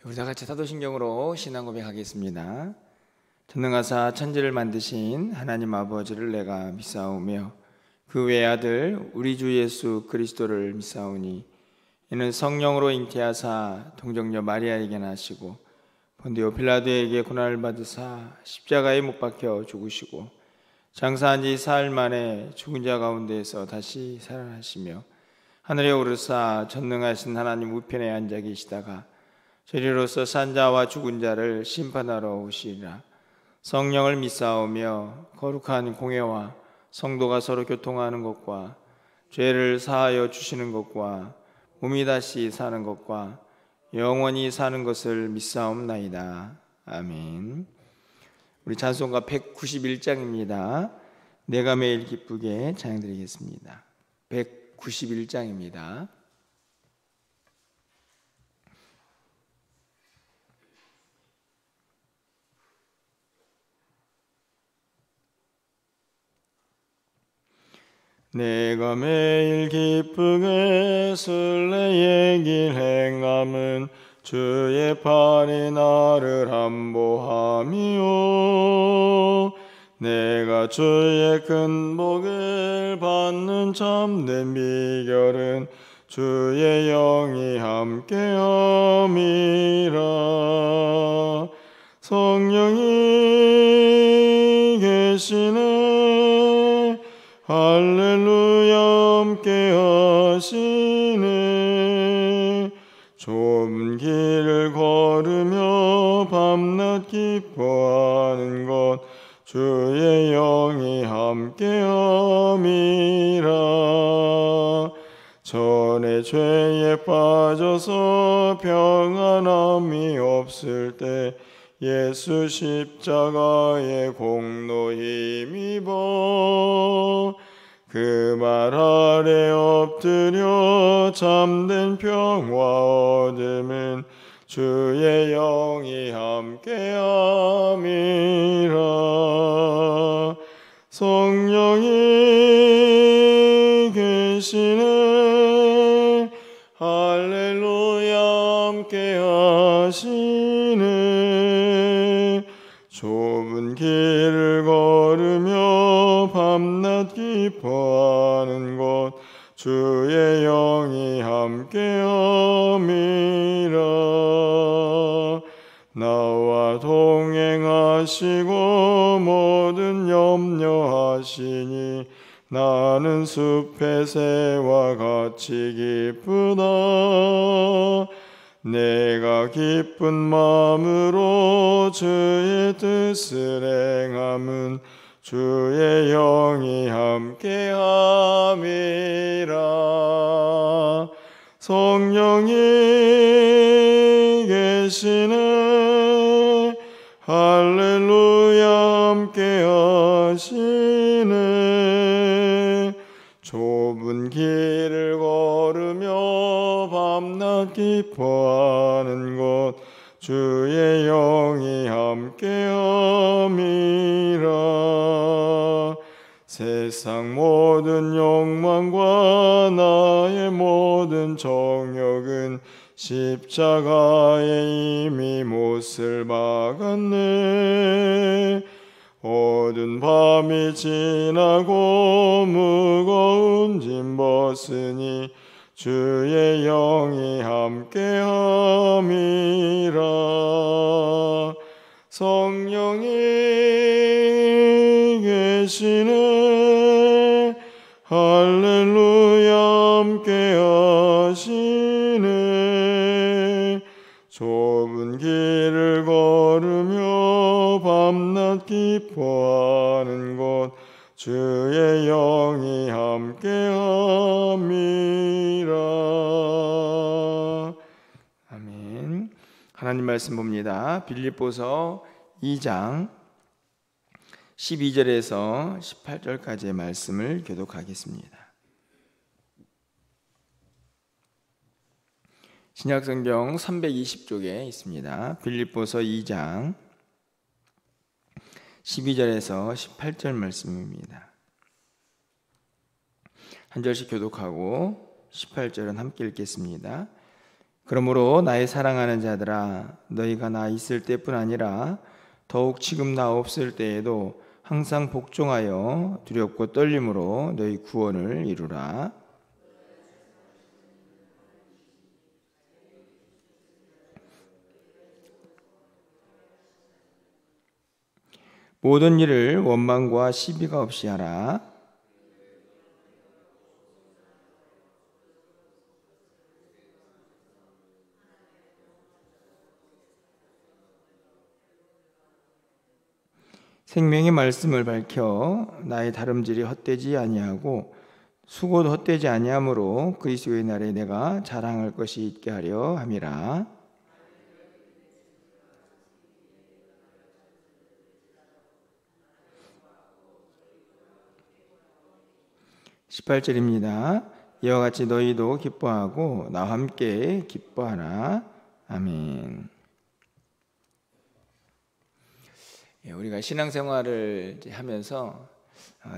우리 다 같이 사도신경으로 신앙 고백하겠습니다. 전능하사 천지를 만드신 하나님 아버지를 내가 믿사오며 그 외아들 우리 주 예수 그리스도를 믿사오니 이는 성령으로 잉태하사 동정녀 마리아에게 나시고 본디오 빌라도에게 고난을 받으사 십자가에 못 박혀 죽으시고 장사한 지 사흘 만에 죽은 자 가운데에서 다시 살아나시며 하늘에 오르사 전능하신 하나님 우편에 앉아 계시다가 저리로서 산 자와 죽은 자를 심판하러 오시리라. 성령을 믿사오며 거룩한 공회와 성도가 서로 교통하는 것과 죄를 사하여 주시는 것과 몸이 다시 사는 것과 영원히 사는 것을 믿사옵나이다. 아멘. 우리 찬송가 191장입니다. 내가 매일 기쁘게 찬양드리겠습니다. 191장입니다. 내가 매일 기쁘게 순례의 길 행함은 주의 팔이 나를 함보함이요 내가 주의 큰 복을 받는 참된 비결은 주의 영이 함께함이라. 성령이 계시네 할렐루야 함께 하시네. 좁은 길을 걸으며 밤낮 기뻐하는 것 주의 영이 함께함이라. 전에 죄에 빠져서 평안함이 없을 때 예수 십자가의 공로 힘입어 그 말 아래 엎드려 참된 평화 얻음은 주의 영이 함께함이라. 성령이 계시네 할렐루야 함께 하시네. 좁은 길을 걸으며 밤낮 기뻐하는 것 주의 영이 함께함이라. 나와 동행하시고 모든 염려하시니 나는 숲의 새와 같이 기쁘다. 내가 기쁜 마음으로 주의 뜻을 행함은 주의 영이 함께함이라. 성령이 계시네 할렐루야 함께 하시네. 좁은 길을 걸으며 밤낮 기뻐하는 것 주의 영이 함께함이라. 세상 모든 욕망과 나의 모든 정욕은 십자가에 이미 못을 박았네. 어두운 밤이 지나고 무거운 짐 벗으니 주의 영이 함께함이라. 성령이 계시네 할렐루야 함께 하시네. 좁은 길을 걸으며 밤낮 기뻐하는 것 주의 영이 함께함이라. 아멘. 하나님 말씀 봅니다. 빌립보서 2장 12절에서 18절까지의 말씀을 교독하겠습니다. 신약성경 320쪽에 있습니다. 빌립보서 2장 12절에서 18절 말씀입니다. 한 절씩 교독하고 18절은 함께 읽겠습니다. 그러므로 나의 사랑하는 자들아, 너희가 나 있을 때뿐 아니라 더욱 지금 나 없을 때에도 항상 복종하여 두렵고 떨림으로 너희 구원을 이루라. 모든 일을 원망과 시비가 없이 하라. 생명의 말씀을 밝혀 나의 다름질이 헛되지 아니하고 수고도 헛되지 아니하므로 그리스도의 날에 내가 자랑할 것이 있게 하려 함이라. 18절입니다. 이와 같이 너희도 기뻐하고 나와 함께 기뻐하라. 아멘. 우리가 신앙생활을 하면서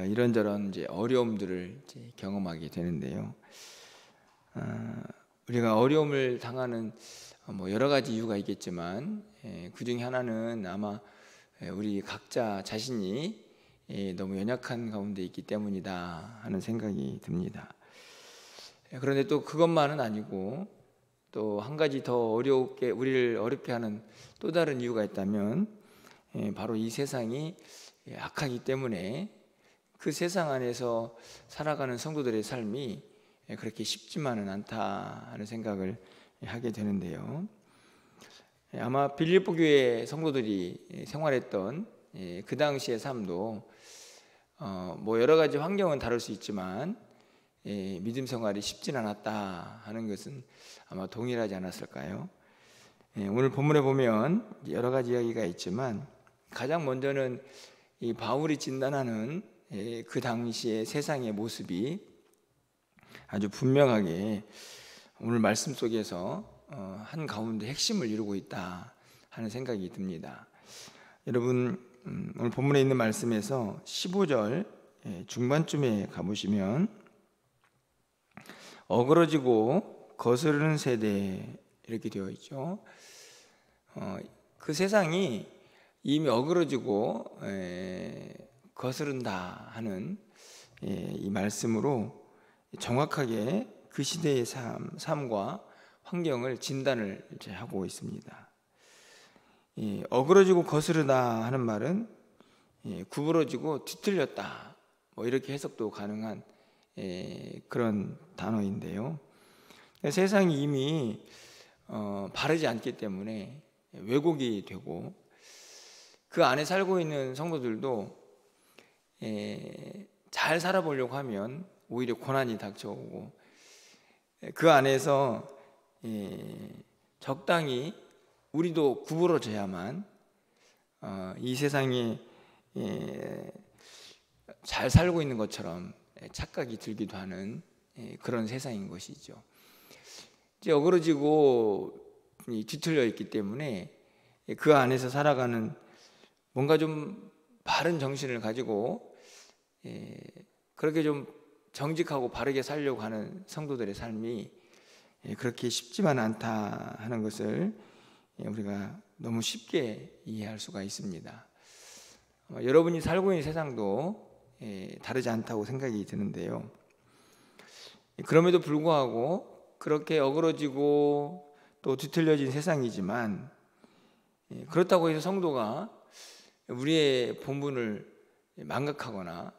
이런저런 이제 어려움들을 경험하게 되는데요. 우리가 어려움을 당하는 여러 가지 이유가 있겠지만 그 중에 하나는 아마 우리 각자 자신이 너무 연약한 가운데 있기 때문이다 하는 생각이 듭니다. 그런데 또 그것만은 아니고 또 한 가지 더 어렵게 우리를 어렵게 하는 또 다른 이유가 있다면 바로 이 세상이 악하기 때문에 그 세상 안에서 살아가는 성도들의 삶이 그렇게 쉽지만은 않다 하는 생각을 하게 되는데요. 아마 빌립보 교회 성도들이 생활했던 그 당시의 삶도 여러 가지 환경은 다를 수 있지만 믿음 생활이 쉽진 않았다 하는 것은 아마 동일하지 않았을까요? 오늘 본문에 보면 여러 가지 이야기가 있지만 가장 먼저는 이 바울이 진단하는 그 당시의 세상의 모습이 아주 분명하게 오늘 말씀 속에서 한 가운데 핵심을 이루고 있다 하는 생각이 듭니다. 여러분 오늘 본문에 있는 말씀에서 15절 중반쯤에 가보시면 어그러지고 거스르는 세대 이렇게 되어 있죠. 그 세상이 이미 어그러지고 거스른다 하는 이 말씀으로 정확하게 그 시대의 삶과 환경을 진단을 하고 있습니다. 어그러지고 거스르다 하는 말은 구부러지고 뒤틀렸다 이렇게 해석도 가능한 그런 단어인데요. 세상이 이미 바르지 않기 때문에 왜곡이 되고 그 안에 살고 있는 성도들도 잘 살아보려고 하면 오히려 고난이 닥쳐오고 그 안에서 적당히 우리도 구부러져야만 이 세상에 잘 살고 있는 것처럼 착각이 들기도 하는 그런 세상인 것이죠. 이제 어그러지고 뒤틀려 있기 때문에 그 안에서 살아가는 뭔가 좀 바른 정신을 가지고 그렇게 좀 정직하고 바르게 살려고 하는 성도들의 삶이 그렇게 쉽지만 않다 하는 것을 우리가 너무 쉽게 이해할 수가 있습니다. 여러분이 살고 있는 세상도 다르지 않다고 생각이 드는데요. 그럼에도 불구하고 그렇게 어그러지고 또 뒤틀려진 세상이지만 그렇다고 해서 성도가 우리의 본분을 망각하거나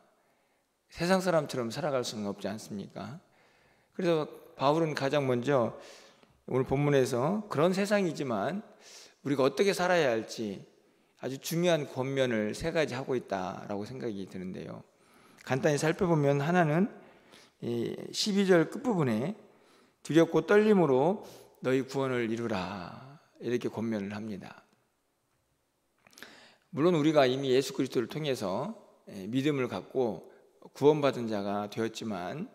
세상 사람처럼 살아갈 수는 없지 않습니까? 그래서 바울은 가장 먼저 오늘 본문에서 그런 세상이지만 우리가 어떻게 살아야 할지 아주 중요한 권면을 세 가지 하고 있다라고 생각이 드는데요. 간단히 살펴보면 하나는 12절 끝부분에 두렵고 떨림으로 너희 구원을 이루라 이렇게 권면을 합니다. 물론 우리가 이미 예수 그리스도를 통해서 믿음을 갖고 구원받은 자가 되었지만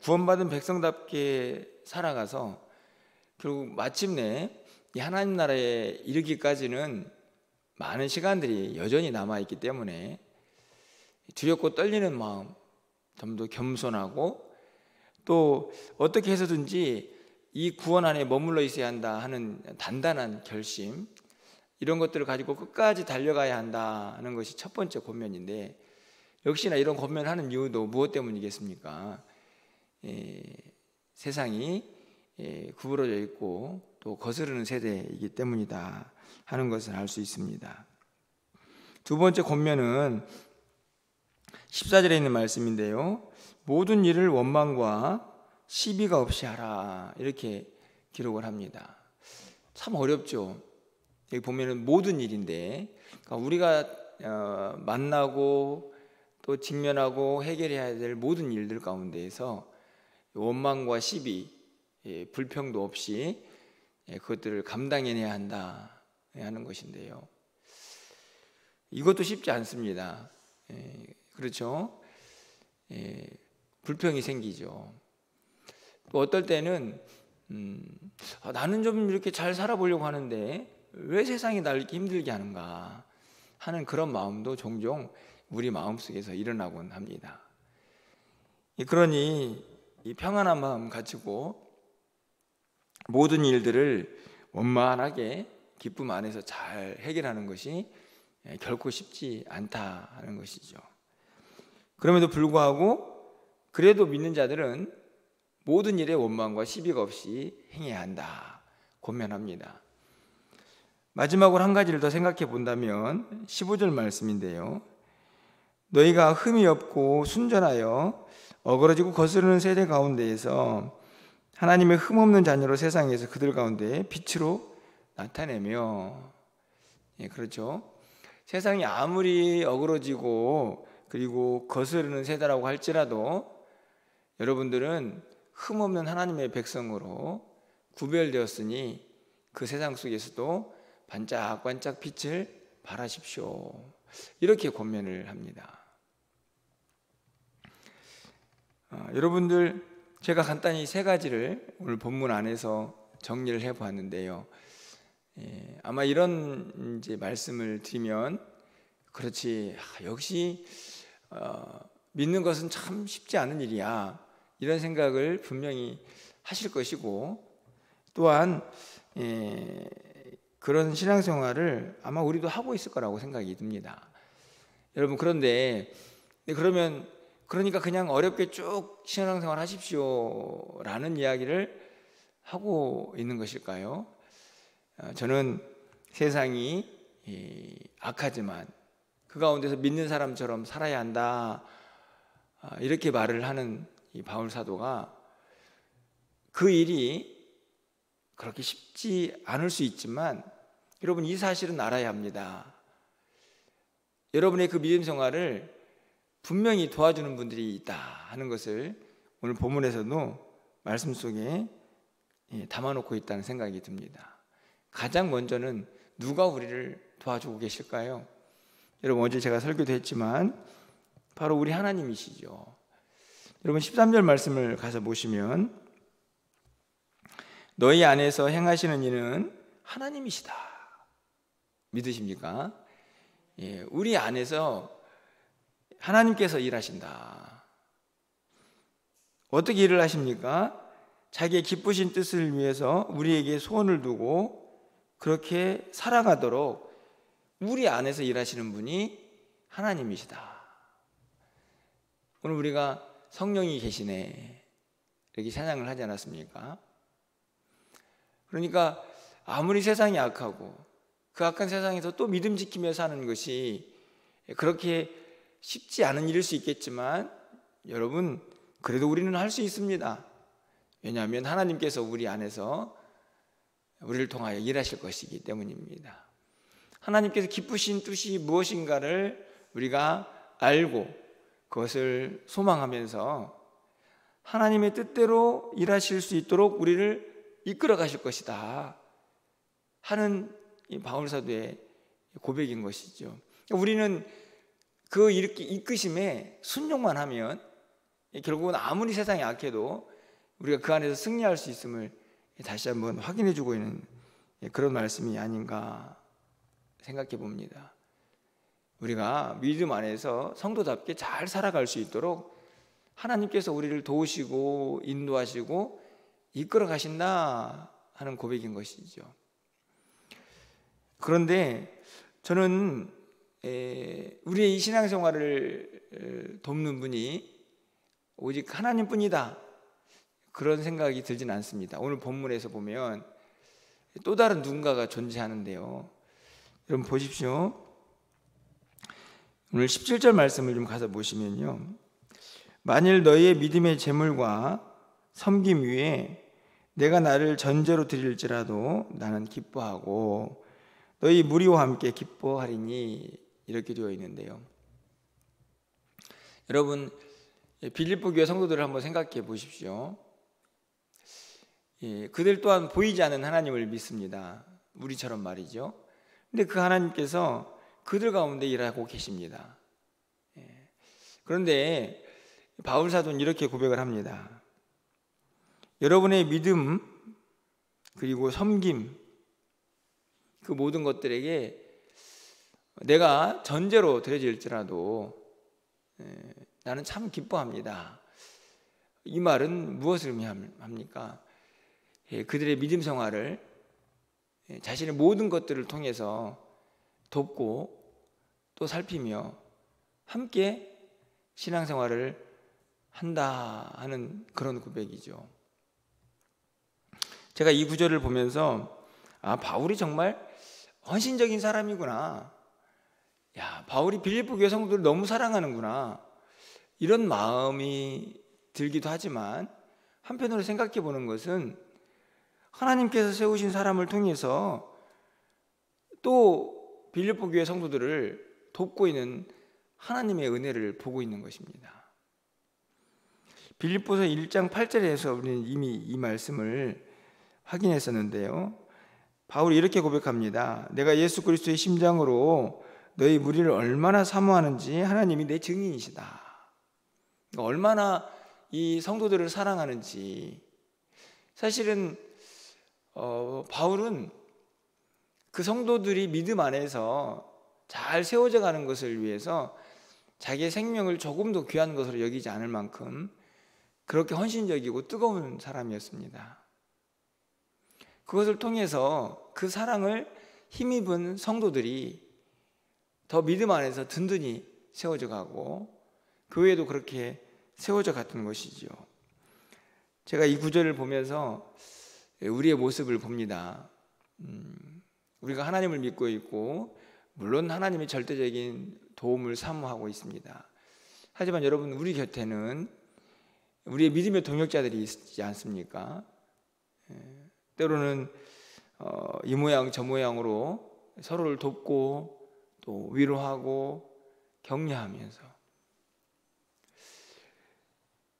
구원받은 백성답게 살아가서 결국 마침내 이 하나님 나라에 이르기까지는 많은 시간들이 여전히 남아있기 때문에 두렵고 떨리는 마음, 좀 더 겸손하고 또 어떻게 해서든지 이 구원 안에 머물러 있어야 한다 하는 단단한 결심, 이런 것들을 가지고 끝까지 달려가야 한다는 것이 첫 번째 권면인데, 역시나 이런 권면을 하는 이유도 무엇 때문이겠습니까? 세상이 구부러져 있고 또 거스르는 세대이기 때문이다 하는 것을 알 수 있습니다. 두 번째 권면은 14절에 있는 말씀인데요, 모든 일을 원망과 시비가 없이 하라, 이렇게 기록을 합니다. 참 어렵죠. 여기 보면은 모든 일인데, 그러니까 우리가 만나고 또 직면하고 해결해야 될 모든 일들 가운데에서 원망과 시비, 불평도 없이 그것들을 감당해내야 한다 하는 것인데요, 이것도 쉽지 않습니다. 그렇죠? 불평이 생기죠. 또 어떨 때는 나는 좀 이렇게 잘 살아보려고 하는데 왜 세상이 나를 이렇게 힘들게 하는가 하는 그런 마음도 종종 우리 마음속에서 일어나곤 합니다. 그러니 이 평안한 마음 가지고 모든 일들을 원만하게 기쁨 안에서 잘 해결하는 것이 결코 쉽지 않다 하는 것이죠. 그럼에도 불구하고 그래도 믿는 자들은 모든 일에 원망과 시비가 없이 행해야 한다 권면합니다. 마지막으로 한 가지를 더 생각해 본다면 15절 말씀인데요, 너희가 흠이 없고 순전하여 어그러지고 거스르는 세대 가운데에서 하나님의 흠없는 자녀로 세상에서 그들 가운데 빛으로 나타내며, 그렇죠. 세상이 아무리 어그러지고 그리고 거스르는 세대라고 할지라도 여러분들은 흠없는 하나님의 백성으로 구별되었으니 그 세상 속에서도 반짝반짝 빛을 발하십시오, 이렇게 권면을 합니다. 여러분들, 제가 간단히 세 가지를 오늘 본문 안에서 정리를 해보았는데요, 아마 이런 이제 말씀을 드리면 그렇지, 역시 믿는 것은 참 쉽지 않은 일이야, 이런 생각을 분명히 하실 것이고, 또한 그런 신앙생활을 아마 우리도 하고 있을 거라고 생각이 듭니다. 여러분, 그러니까 그냥 어렵게 쭉 신앙생활 하십시오 라는 이야기를 하고 있는 것일까요? 저는 세상이 악하지만 그 가운데서 믿는 사람처럼 살아야 한다, 이렇게 말을 하는 이 바울 사도가 그 일이 그렇게 쉽지 않을 수 있지만 여러분, 이 사실은 알아야 합니다. 여러분의 그 믿음 생활을 분명히 도와주는 분들이 있다 하는 것을 오늘 본문에서도 말씀 속에 담아놓고 있다는 생각이 듭니다. 가장 먼저는 누가 우리를 도와주고 계실까요? 여러분, 어제 제가 설교도 했지만 바로 우리 하나님이시죠. 여러분, 13절 말씀을 가서 보시면 너희 안에서 행하시는 이는 하나님이시다, 믿으십니까? 우리 안에서 하나님께서 일하신다. 어떻게 일을 하십니까? 자기의 기쁘신 뜻을 위해서 우리에게 소원을 두고 그렇게 살아가도록 우리 안에서 일하시는 분이 하나님이시다. 오늘 우리가 성령이 계시네 이렇게 찬양을 하지 않았습니까? 그러니까 아무리 세상이 악하고 그 악한 세상에서 또 믿음 지키며 사는 것이 그렇게 쉽지 않은 일일 수 있겠지만 여러분, 그래도 우리는 할 수 있습니다. 왜냐하면 하나님께서 우리 안에서 우리를 통하여 일하실 것이기 때문입니다. 하나님께서 기쁘신 뜻이 무엇인가를 우리가 알고 그것을 소망하면서 하나님의 뜻대로 일하실 수 있도록 우리를 이끌어 가실 것이다 하는 이 바울 사도의 고백인 것이죠. 우리는 그 이렇게 이끄심에 순종만 하면 결국은 아무리 세상이 악해도 우리가 그 안에서 승리할 수 있음을 다시 한번 확인해 주고 있는 그런 말씀이 아닌가 생각해 봅니다. 우리가 믿음 안에서 성도답게 잘 살아갈 수 있도록 하나님께서 우리를 도우시고 인도하시고 이끌어 가신다 하는 고백인 것이죠. 그런데 저는 우리의 이 신앙생활을 돕는 분이 오직 하나님뿐이다, 그런 생각이 들진 않습니다. 오늘 본문에서 보면 또 다른 누군가가 존재하는데요. 여러분 보십시오. 오늘 17절 말씀을 좀 가서 보시면요, 만일 너희의 믿음의 제물과 섬김 위에 내가 나를 전제로 드릴지라도 나는 기뻐하고 너희 무리와 함께 기뻐하리니, 이렇게 되어 있는데요. 여러분, 빌립보 교회 성도들을 한번 생각해 보십시오. 그들 또한 보이지 않는 하나님을 믿습니다. 우리처럼 말이죠. 근데 그 하나님께서 그들 가운데 일하고 계십니다. 그런데 바울 사도는 이렇게 고백을 합니다. 여러분의 믿음 그리고 섬김, 그 모든 것들에게 내가 전제로 드려질지라도 나는 참 기뻐합니다. 이 말은 무엇을 의미합니까? 그들의 믿음 생활을 자신의 모든 것들을 통해서 돕고 또 살피며 함께 신앙생활을 한다 하는 그런 고백이죠. 제가 이 구절을 보면서 바울이 정말 헌신적인 사람이구나, 바울이 빌립보 교회 성도들을 너무 사랑하는구나, 이런 마음이 들기도 하지만 한편으로 생각해 보는 것은 하나님께서 세우신 사람을 통해서 또 빌립보 교회 성도들을 돕고 있는 하나님의 은혜를 보고 있는 것입니다. 빌립보서 1장 8절에서 우리는 이미 이 말씀을 확인했었는데요. 바울이 이렇게 고백합니다. 내가 예수 그리스도의 심장으로 너희 무리를 얼마나 사모하는지 하나님이 내 증인이시다. 얼마나 이 성도들을 사랑하는지. 사실은 바울은 그 성도들이 믿음 안에서 잘 세워져 가는 것을 위해서 자기의 생명을 조금도 귀한 것으로 여기지 않을 만큼 그렇게 헌신적이고 뜨거운 사람이었습니다. 그것을 통해서 그 사랑을 힘입은 성도들이 더 믿음 안에서 든든히 세워져 가고 교회도 그렇게 세워져 갔던 것이죠. 제가 이 구절을 보면서 우리의 모습을 봅니다. 우리가 하나님을 믿고 있고 물론 하나님의 절대적인 도움을 사모하고 있습니다. 하지만 여러분, 우리 곁에는 우리의 믿음의 동역자들이 있지 않습니까? 때로는 이 모양 저 모양으로 서로를 돕고 또 위로하고 격려하면서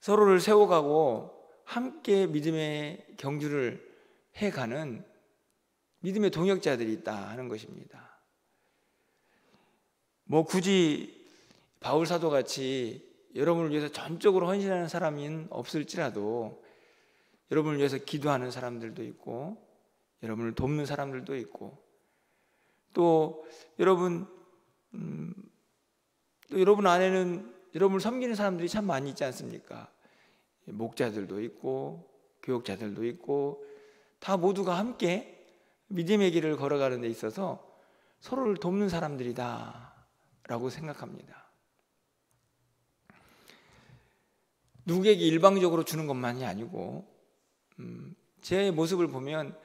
서로를 세워가고 함께 믿음의 경주를 해가는 믿음의 동역자들이 있다 하는 것입니다. 굳이 바울 사도같이 여러분을 위해서 전적으로 헌신하는 사람은 없을지라도 여러분을 위해서 기도하는 사람들도 있고 여러분을 돕는 사람들도 있고 또 여러분 안에는 여러분을 섬기는 사람들이 참 많이 있지 않습니까? 목자들도 있고 교육자들도 있고 다 모두가 함께 믿음의 길을 걸어가는 데 있어서 서로를 돕는 사람들이다 라고 생각합니다. 누구에게 일방적으로 주는 것만이 아니고 제 모습을 보면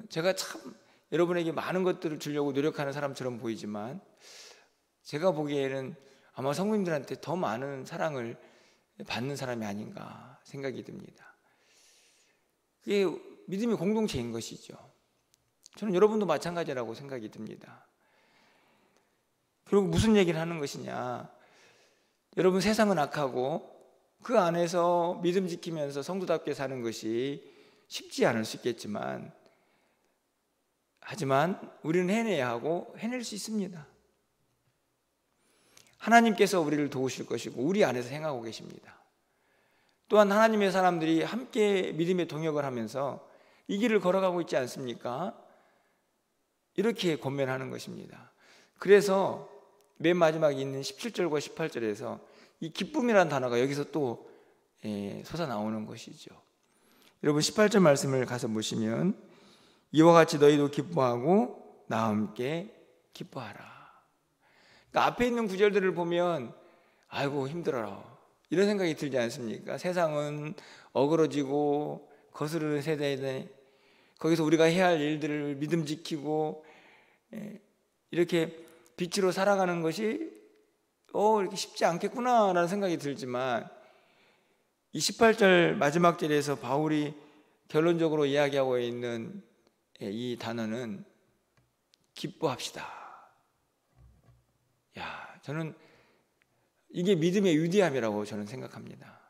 제가 참 여러분에게 많은 것들을 주려고 노력하는 사람처럼 보이지만 제가 보기에는 아마 성도님들한테 더 많은 사랑을 받는 사람이 아닌가 생각이 듭니다. 그게 믿음의 공동체인 것이죠. 저는 여러분도 마찬가지라고 생각이 듭니다. 그리고 무슨 얘기를 하는 것이냐, 여러분 세상은 악하고 그 안에서 믿음 지키면서 성도답게 사는 것이 쉽지 않을 수 있겠지만 하지만 우리는 해내야 하고 해낼 수 있습니다. 하나님께서 우리를 도우실 것이고 우리 안에서 행하고 계십니다. 또한 하나님의 사람들이 함께 믿음의 동역을 하면서 이 길을 걸어가고 있지 않습니까? 이렇게 권면하는 것입니다. 그래서 맨 마지막에 있는 17절과 18절에서 이 기쁨이라는 단어가 여기서 또 솟아나오는 것이죠. 여러분 18절 말씀을 가서 보시면 이와 같이 너희도 기뻐하고 나와 함께 기뻐하라. 그러니까 앞에 있는 구절들을 보면 아이고 힘들어라 이런 생각이 들지 않습니까? 세상은 어그러지고 거스르는 세대인데 거기서 우리가 해야 할 일들을 믿음 지키고 이렇게 빛으로 살아가는 것이 이렇게 쉽지 않겠구나라는 생각이 들지만 이 18절 마지막 절에서 바울이 결론적으로 이야기하고 있는 이 단어는 기뻐합시다. 저는 이게 믿음의 위대함이라고 저는 생각합니다.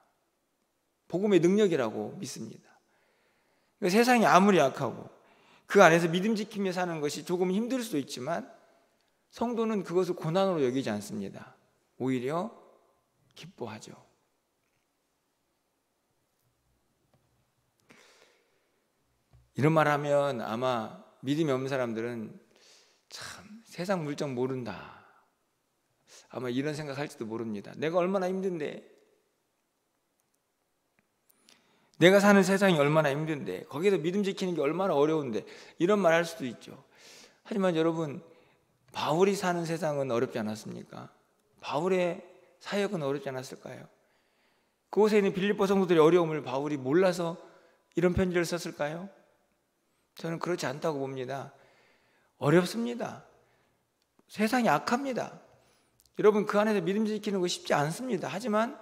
복음의 능력이라고 믿습니다. 세상이 아무리 약하고 그 안에서 믿음 지키며 사는 것이 조금 힘들 수도 있지만 성도는 그것을 고난으로 여기지 않습니다. 오히려 기뻐하죠. 이런 말 하면 아마 믿음이 없는 사람들은 참 세상 물정 모른다 아마 이런 생각할지도 모릅니다. 내가 얼마나 힘든데, 내가 사는 세상이 얼마나 힘든데, 거기서 믿음 지키는 게 얼마나 어려운데 이런 말 할 수도 있죠. 하지만 여러분, 바울이 사는 세상은 어렵지 않았습니까? 바울의 사역은 어렵지 않았을까요? 그곳에 있는 빌립보 성도들의 어려움을 바울이 몰라서 이런 편지를 썼을까요? 저는 그렇지 않다고 봅니다. 어렵습니다. 세상이 악합니다. 여러분, 그 안에서 믿음 지키는 거 쉽지 않습니다. 하지만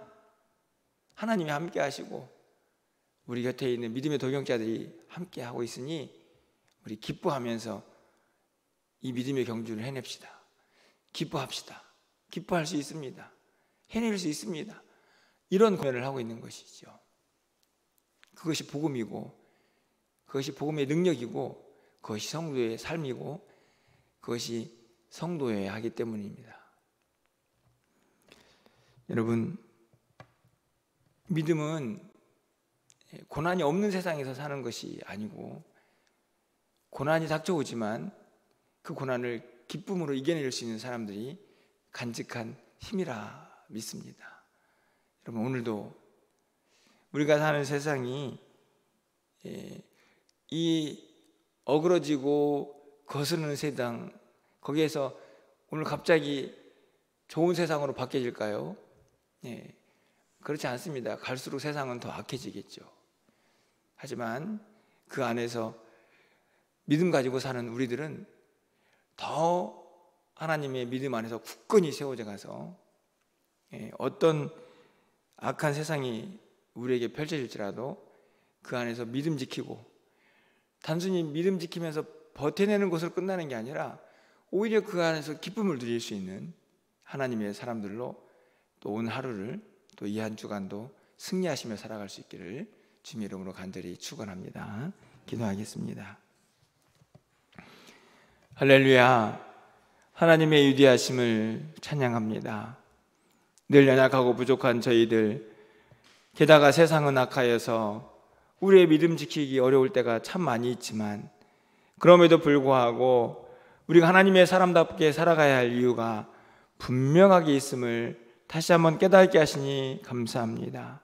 하나님이 함께 하시고 우리 곁에 있는 믿음의 동역자들이 함께 하고 있으니 우리 기뻐하면서 이 믿음의 경주를 해냅시다. 기뻐합시다. 기뻐할 수 있습니다. 해낼 수 있습니다. 이런 고연을 하고 있는 것이죠. 그것이 복음이고, 그것이 복음의 능력이고, 그것이 성도의 삶이고, 그것이 성도여야 하기 때문입니다. 여러분, 믿음은 고난이 없는 세상에서 사는 것이 아니고, 고난이 닥쳐오지만 그 고난을 기쁨으로 이겨낼 수 있는 사람들이 간직한 힘이라 믿습니다. 여러분, 오늘도 우리가 사는 세상이 이 어그러지고 거스르는 세상, 거기에서 오늘 갑자기 좋은 세상으로 바뀌어질까요? 그렇지 않습니다. 갈수록 세상은 더 악해지겠죠. 하지만 그 안에서 믿음 가지고 사는 우리들은 더 하나님의 믿음 안에서 굳건히 세워져 가서 어떤 악한 세상이 우리에게 펼쳐질지라도 그 안에서 믿음 지키고, 단순히 믿음 지키면서 버텨내는 것으로 끝나는 게 아니라 오히려 그 안에서 기쁨을 누릴 수 있는 하나님의 사람들로 또 오늘 하루를, 또 이 한 주간도 승리하시며 살아갈 수 있기를 주님의 이름으로 간절히 축원합니다. 기도하겠습니다. 할렐루야. 하나님의 위대하심을 찬양합니다. 늘 연약하고 부족한 저희들, 게다가 세상은 악하여서 우리의 믿음 지키기 어려울 때가 참 많이 있지만, 그럼에도 불구하고 우리가 하나님의 사람답게 살아가야 할 이유가 분명하게 있음을 다시 한번 깨닫게 하시니 감사합니다.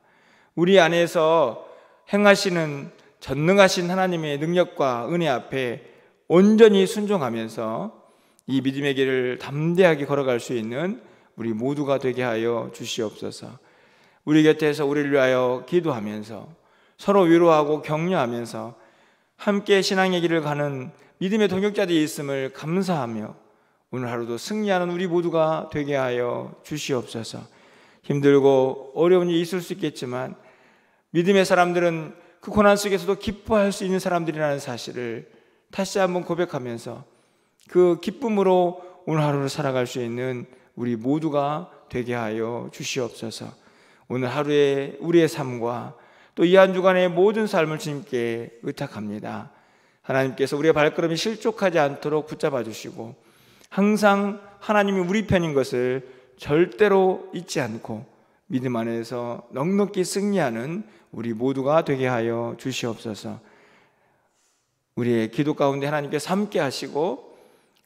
우리 안에서 행하시는 전능하신 하나님의 능력과 은혜 앞에 온전히 순종하면서 이 믿음의 길을 담대하게 걸어갈 수 있는 우리 모두가 되게 하여 주시옵소서. 우리 곁에서 우리를 위하여 기도하면서 서로 위로하고 격려하면서 함께 신앙의 길을 가는 믿음의 동역자들이 있음을 감사하며 오늘 하루도 승리하는 우리 모두가 되게 하여 주시옵소서. 힘들고 어려운 일이 있을 수 있겠지만 믿음의 사람들은 그 고난 속에서도 기뻐할 수 있는 사람들이라는 사실을 다시 한번 고백하면서 그 기쁨으로 오늘 하루를 살아갈 수 있는 우리 모두가 되게 하여 주시옵소서. 오늘 하루의 우리의 삶과 또 이 한 주간의 모든 삶을 주님께 의탁합니다. 하나님께서 우리의 발걸음이 실족하지 않도록 붙잡아 주시고 항상 하나님이 우리 편인 것을 절대로 잊지 않고 믿음 안에서 넉넉히 승리하는 우리 모두가 되게 하여 주시옵소서. 우리의 기도 가운데 하나님께서 함께 하시고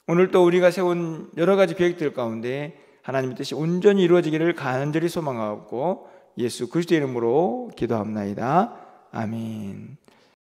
오늘 또 우리가 세운 여러 가지 계획들 가운데 하나님의 뜻이 온전히 이루어지기를 간절히 소망하고 예수 그리스도의 이름으로 기도합나이다. 아멘.